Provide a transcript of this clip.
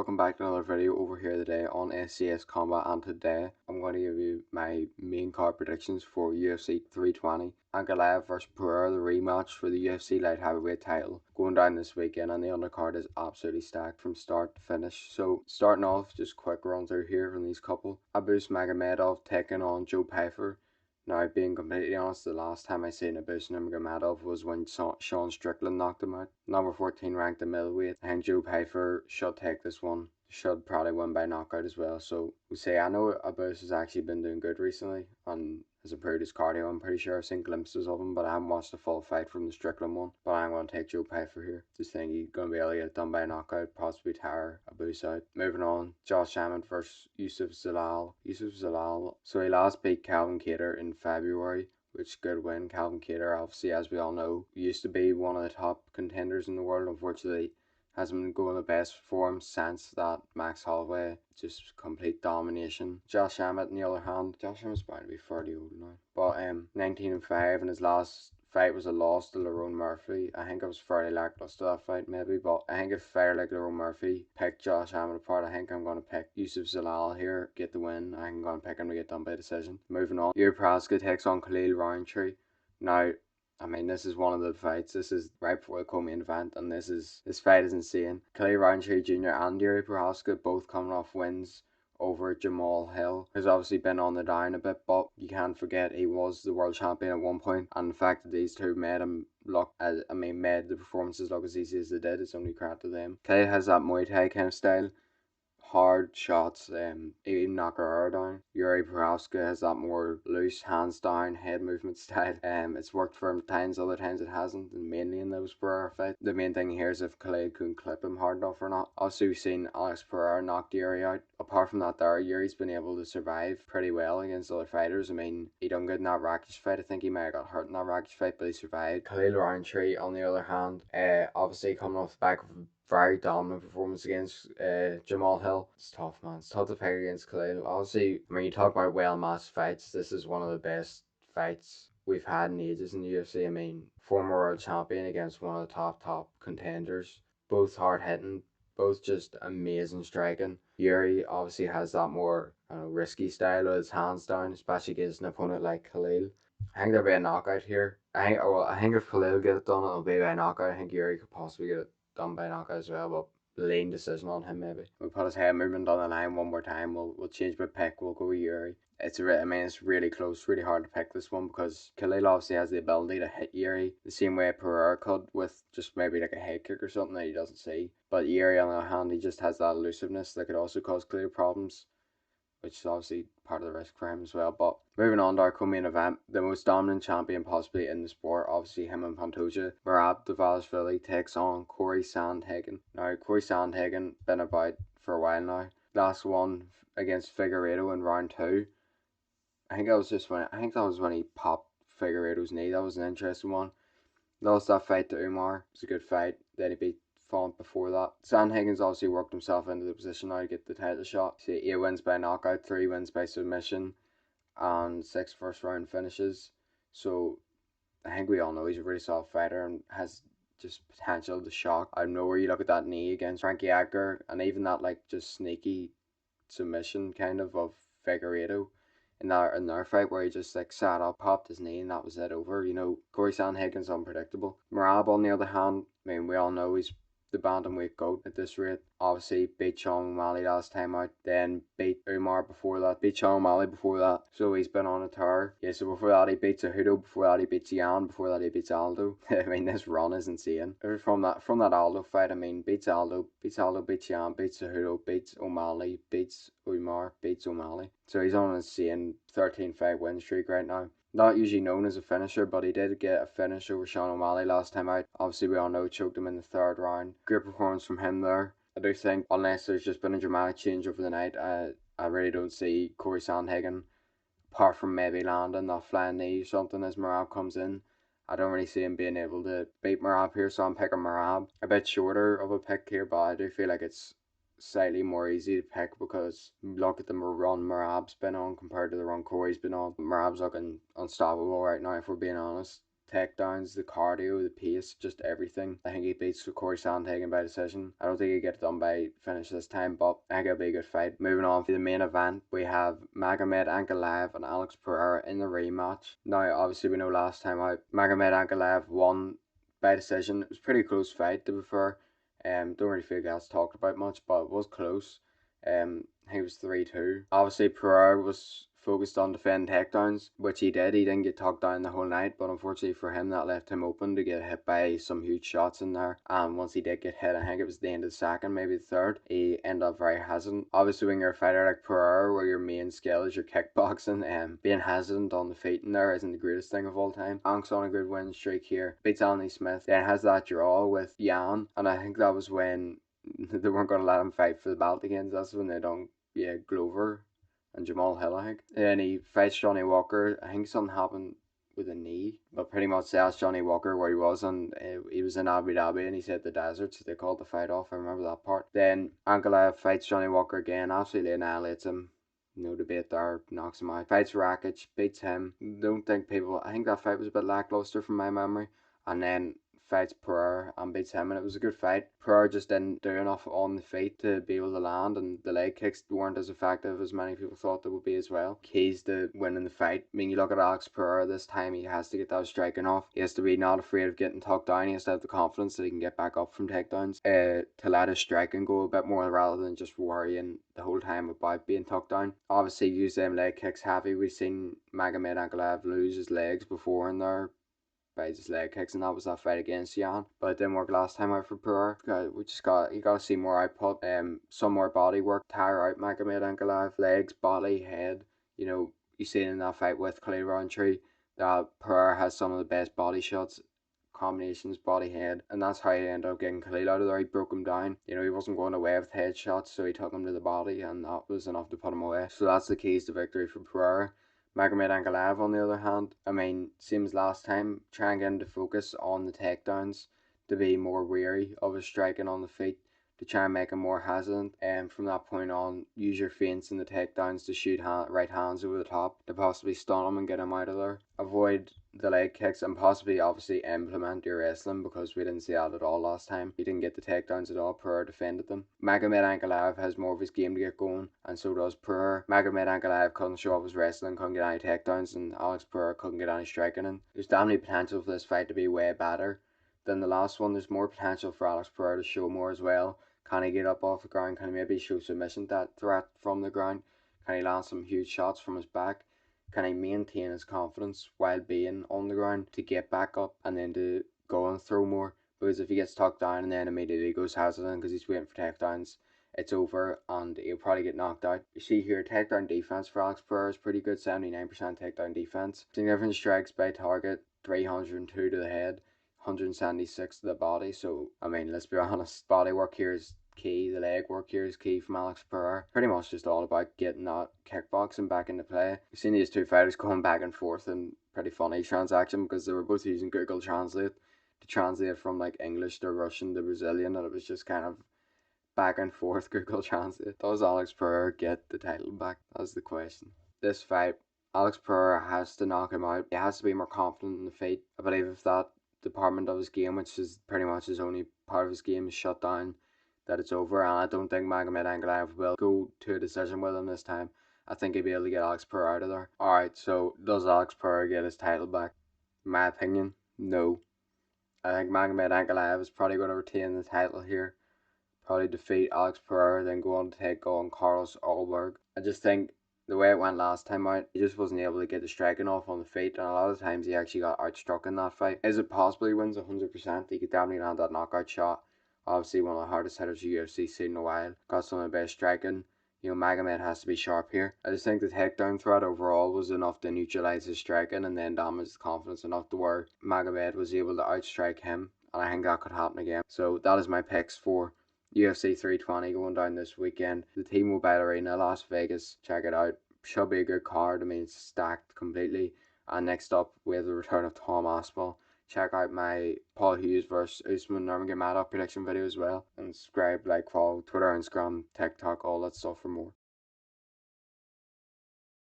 welcome back to another video over here today on SCS Combat, and today I'm going to give you my main card predictions for UFC 320. Ankalaev vs Pereira, the rematch for the UFC light heavyweight title, going down this weekend, and the undercard is absolutely stacked from start to finish. So starting off, just quick run through here from these couple. Magomed Ankalaev taking on Joe Pyfer. Now, being completely honest, the last time I seen Abus Nurmagomedov was when Sean Strickland knocked him out. Number 14 ranked in middleweight. I think Joe Pyfer should take this one. Should probably win by knockout as well. So we say, I know Abus has actually been doing good recently and has improved his cardio. I'm pretty sure I've seen glimpses of him, but I haven't watched the full fight from the Strickland one. But I'm going to take Joe Pyfer here. Just think he's going to be able to get it done by a knockout, possibly tire Abus out. Moving on, CHAMA versus Yusuf Zalal. So he last beat Calvin Kattar in February, which good win. Calvin Kattar, obviously, as we all know, used to be one of the top contenders in the world. Unfortunately, hasn't been going the best for him since that Max Holloway just complete domination. Josh Emmett, on the other hand, Josh Emmett's bound to be fairly old now, but 19-5, and his last fight was a loss to Lerone Murphy. I think it was fairly lackluster, that fight maybe, but I think if a fighter like Lerone Murphy picked Josh Emmett apart, I think I'm going to pick Yusuf Zalal here, get the win. I'm going to pick him to get done by decision. Moving on, Yuri Prochazka takes on Khalil Rountree. Now, I mean, this is one of the fights. This is right before the co-main event, and this fight is insane. Khalil Rountree Jr. and Yuri Prochazka both coming off wins over Jamal Hill, who's obviously been on the down a bit, but you can't forget he was the world champion at one point, and the fact that these two made him look made the performances look as easy as they did, it's only credit to them. Khalil has that Muay Thai kind of style. Hard shots, even knock her down. Yuri Prochazka has that more loose, hands down, head movement style. It's worked for him at times, other times it hasn't, and mainly in those Pereira fights. The main thing here is if Khalil couldn't clip him hard enough or not. Also, we've seen Alex Pereira knock Yuri out. Apart from that there, Yuri's been able to survive pretty well against other fighters. I mean, he done good in that Rakic fight. I think he might have got hurt in that Rakic fight, but he survived. Khalil Rountree, on the other hand, obviously coming off the back of very dominant performance against Jamal Hill. It's tough, man. It's tough to pick against Khalil. Obviously, when you talk about well-matched fights, this is one of the best fights we've had in ages in the UFC. I mean, former world champion against one of the top contenders. Both hard-hitting, both just amazing striking. Yuri obviously has that more risky style with his hands down, especially against an opponent like Khalil. I think there'll be a knockout here. I think if Khalil gets it done, it'll be by a knockout. I think Yuri could possibly get it done by knockout as well, but lane decision on him maybe. We'll put his head movement on the line one more time. We'll change my pick. We'll go with Yuri. It's really close, really hard to pick this one because Khalil obviously has the ability to hit Yuri the same way Pereira could, with just maybe like a head kick or something that he doesn't see. But Yuri, on the other hand, he just has that elusiveness that could also cause Khalil problems, which is obviously part of the risk for him as well. But moving on to our co-main event, the most dominant champion possibly in the sport, obviously him and Pantoja. Merab Dvalishvili takes on Corey Sandhagen. Now, Corey Sandhagen been about for a while now. Last one against Figueiredo in round 2. I think that was when he popped Figueiredo's knee. That was an interesting one. Lost that fight to Umar. It was a good fight. Then he beat Font before that. Sandhagen's obviously worked himself into the position now to get the title shot. See, 8 wins by knockout, 3 wins by submission, and 6 first round finishes. So I think we all know he's a really solid fighter and has just potential to shock. I know where you look at that knee against Frankie Edgar, and even that like just sneaky submission kind of Figueiredo in their fight where he just like sat up, popped his knee, and that was it over. You know, Corey Sandhagen's unpredictable. Merab, on the other hand, I mean, we all know he's the bantamweight GOAT at this rate. Obviously beat Sean O'Malley last time out, then beat Umar before that, beat Sean O'Malley before that, so he's been on a tear. Yeah, so before that he beats Cejudo, before that he beats Yan, before that he beats Aldo. I mean, this run is insane. From that Aldo fight, I mean, beats Aldo, beats Yan, beats Cejudo, beats O'Malley, beats Umar, beats O'Malley. So he's on an insane 13-5 win streak right now. Not usually known as a finisher, but he did get a finish over Sean O'Malley last time out. Obviously, we all know choked him in the 3rd round. Great performance from him there. I do think, unless there's just been a dramatic change over the night, I really don't see Corey Sandhagen, apart from maybe landing that flying knee or something as Merab comes in. I don't really see him being able to beat Merab here, so I'm picking Merab. A bit shorter of a pick here, but I do feel like it's slightly more easy to pick because look at the run Merab's been on compared to the run Corey's been on. Merab's looking unstoppable right now, if we're being honest. takedowns, the cardio, the pace, just everything. I think he beats Corey Sandhagen by decision. I don't think he'll get it done by finish this time, but I think it'll be a good fight. Moving on to the main event, we have Magomed Ankalaev and Alex Pereira in the rematch. Now, obviously, we know last time out, Magomed Ankalaev won by decision. It was a pretty close fight, to be fair. Don't really feel that's talked about much, but it was close. He was 3-2. Obviously, Pereira was focused on defending takedowns, which he did. He didn't get talked down the whole night, but unfortunately for him, that left him open to get hit by some huge shots in there. And once he did get hit, I think it was the end of the second, maybe the third, he ended up very hesitant. Obviously, when you're a fighter like Pereira, where your main skill is your kickboxing, being hesitant on the feet in there isn't the greatest thing of all time. Ank's on a good win streak here, beats Anthony Smith, then has that draw with Jan, and I think that was when they weren't going to let him fight for the belt again. So that's when they done, Glover and Jamal Hill, I think. And he fights Johnny Walker. I think something happened with a knee, but pretty much that's Johnny Walker where he was, and he was in Abu Dhabi and he said the desert, so they called the fight off. I remember that part. Then Ankalaev fights Johnny Walker again, absolutely annihilates him. No debate there, knocks him out. Fights Rakic, beats him. Don't think people, I think that fight was a bit lackluster from my memory. And then fights Pereira and beats him, and it was a good fight. Pereira just didn't do enough on the feet to be able to land, and the leg kicks weren't as effective as many people thought they would be as well. Keys to winning the fight. I mean, you look at Alex Pereira this time, he has to get that striking off. He has to be not afraid of getting tucked down. He has to have the confidence that he can get back up from takedowns, to let his striking go a bit more rather than just worrying the whole time about being tucked down. Obviously, use them leg kicks heavy. We've seen Magomed Ankalaev lose his legs before in there by his leg kicks, and that was that fight against Jan. But it didn't work last time out for Pereira. You gotta see more output, some more body work, tire out Magomed Ankalaev, legs, body, head. You seen in that fight with Khalil Roundtree that Pereira has some of the best body shots, combinations, body, head, and that's how he ended up getting Khalil out of there. He broke him down. He wasn't going away with headshots, so he took him to the body, and that was enough to put him away. So that's the keys to victory for Pereira. Magomed Ankalaev, on the other hand, same as last time, try and get him to focus on the takedowns, to be more wary of his striking on the feet, to try and make him more hesitant, and from that point on, use your feints in the takedowns to shoot right hands over the top to possibly stun him and get him out of there. Avoid the leg kicks and possibly obviously implement your wrestling, because we didn't see that at all last time. He didn't get the takedowns at all. Pereira defended them. Magomed Ankalaev has more of his game to get going, and so does Pereira. Magomed Ankalaev couldn't show off his wrestling, couldn't get any takedowns, and Alex Pereira couldn't get any striking in. There's definitely potential for this fight to be way better than the last one. There's more potential for Alex Pereira to show more as well. Can he get up off the ground? Can he maybe show submission threat from the ground? Can he land some huge shots from his back? Can he maintain his confidence while being on the ground to get back up and then to go and throw more? Because if he gets tucked down and then immediately goes hesitant because he's waiting for takedowns, it's over and he'll probably get knocked out. You see here, takedown defense for Alex Pereira is pretty good, 79% takedown defense. Significant strikes by target, 302 to the head, 176 to the body. So, let's be honest, body work here is key. The leg work here is key from Alex Pereira. Pretty much just all about getting that kickboxing back into play. We've seen these two fighters going back and forth in pretty funny transaction because they were both using Google Translate to translate from like English to Russian to Brazilian, and it was just kind of back and forth Google Translate. Does Alex Pereira get the title back? That's the question. This fight, Alex Pereira has to knock him out. He has to be more confident in the fight. I believe if that department of his game, which is pretty much his only part of his game, is shut down, that it's over, and I don't think Magomed Ankalaev will go to a decision with him this time. I think he'll be able to get Alex Pereira out of there. Alright, so does Alex Pereira get his title back? In my opinion, no. I think Magomed Ankalaev is probably going to retain the title here. Probably defeat Alex Pereira, then go on to take on Carlos Ulberg. I just think the way it went last time out, he just wasn't able to get the striking off on the feet, and a lot of times he actually got outstruck in that fight. Is it possible he wins 100%? He could definitely land that knockout shot. Obviously one of the hardest hitters the UFC's seen in a while. Got some of the best striking. Magomed has to be sharp here. I just think the takedown threat overall was enough to neutralise his striking and then damage his confidence enough to where Magomed was able to outstrike him, and I think that could happen again. So that is my picks for UFC 320 going down this weekend. The T-Mobile Arena, Las Vegas. Check it out. Should be a good card. It's stacked completely. And next up, we have the return of Tom Aspinall. Check out my Paul Hughes versus Usman Nurmagomedov prediction video as well. And subscribe, like, follow Twitter, Instagram, TikTok, all that stuff for more.